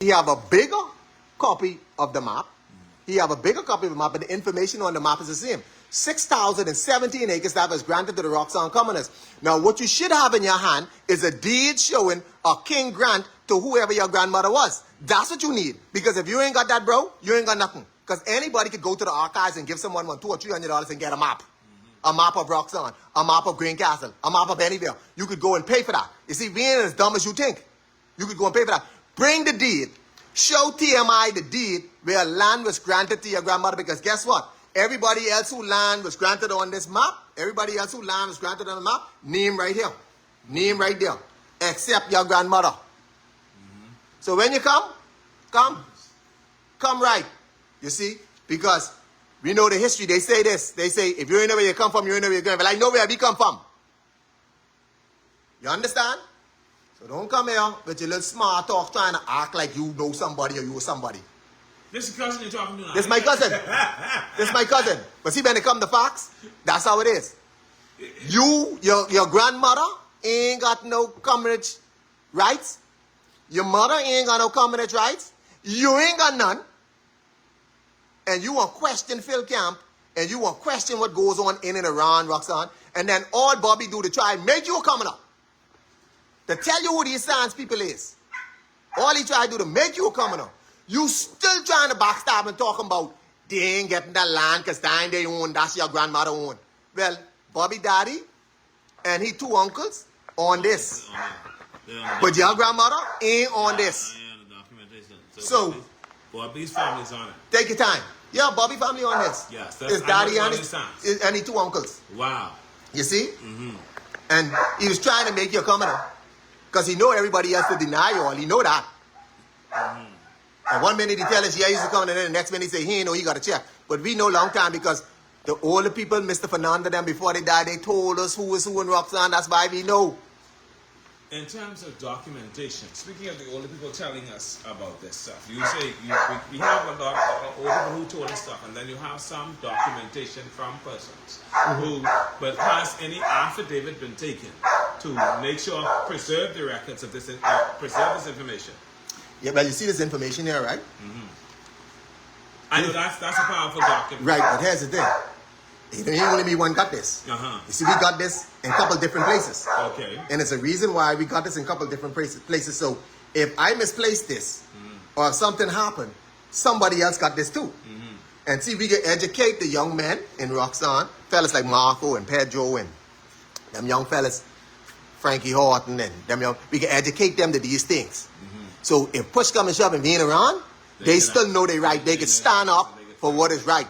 He have a bigger copy of the map. He have a bigger copy of the map, but the information on the map is the same. 6,017 acres that was granted to the Roxanne commoners. Now, what you should have in your hand is a deed showing a king grant to whoever your grandmother was. That's what you need. Because if you ain't got that, bro, you ain't got nothing. Because anybody could go to the archives and give someone $200 or $300 and get a map. A map of Roxanne, a map of Greencastle, a map of Bennyville. You could go and pay for that. You see, we ain't as dumb as you think. You could go and pay for that. Bring the deed. Show TMI the deed where land was granted to your grandmother, because guess what? Everybody else who land was granted on this map, everybody else who land was granted on the map, name right here. Name right there. Except your grandmother. So when you come right. You see? Because we know the history. They say this. They say, if you ain't know where you come from, you ain't know where you're going. But I know where we come from. You understand? So don't come here with your little smart talk trying to act like you know somebody or you are somebody. This is cousin you're talking to now. This is my cousin. This is my cousin. But see, when it come to facts, that's how it is. Your grandmother ain't got no commonage rights. Your mother ain't got no commonage rights. You ain't got none. And you want to question Phil Camp, and you want to question what goes on in and around Roxanne, and then all Bobby do to try and make you a commoner. To tell you who these science people is. All he try to do to make you a commoner. You still trying to backstab and talking about they ain't getting that land because that ain't they own, that's your grandmother own. Well, Bobby daddy and he two uncles on this. But your grandmother ain't on this. So Bobby's family's on it. Take your time. Yeah, Bobby family on this. Yes, his daddy and his two uncles. Wow. You see? And he was trying to make you a commoner. Because he know everybody else to deny you all. He know that. And one minute he tell us, yeah, he's coming, and then the next minute he say, he ain't know, he got to check. But we know long time because the older people, Mr. Fernando, them before they died, they told us who is who in Roxanne. That's why we know. In terms of documentation, speaking of the older people telling us about this stuff, you say we have a lot of older people who told us stuff, and then you have some documentation from persons who, but has any affidavit been taken to make sure, preserve the records of this, preserve this information? Yeah, well, you see this information here, right? I know that's a powerful document. Right, but here's the thing. It ain't only me one got this. You see, we got this in a couple different places. Okay. And it's a reason why we got this in a couple different places. So if I misplaced this, or if something happened, somebody else got this too. And see, we can educate the young men in Roxanne, fellas like Marco and Pedro and them young fellas, Frankie Horton and them young, we can educate them to these things. So if push come and shove and we ain't around, they still know they right. They can stand up for what is right.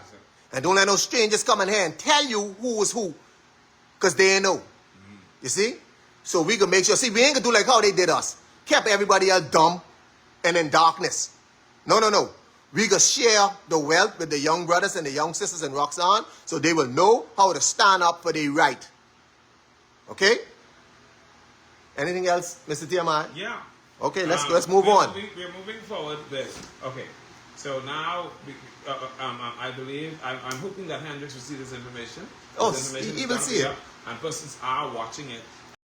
And don't let no strangers come in here and tell you who is who. Because they ain't know. You see? So we can make sure. See, we ain't going to do like how they did us. Kept everybody else dumb and in darkness. No. We can share the wealth with the young brothers and the young sisters in Roxanne so they will know how to stand up for their right. Okay? Anything else, Mr. TMI? Yeah. Okay, let's move on. We're moving forward with, okay. So now, I believe, I'm hoping that Hendricks will see this information. Oh, This information he is will gonna see be it. up, and persons are watching it.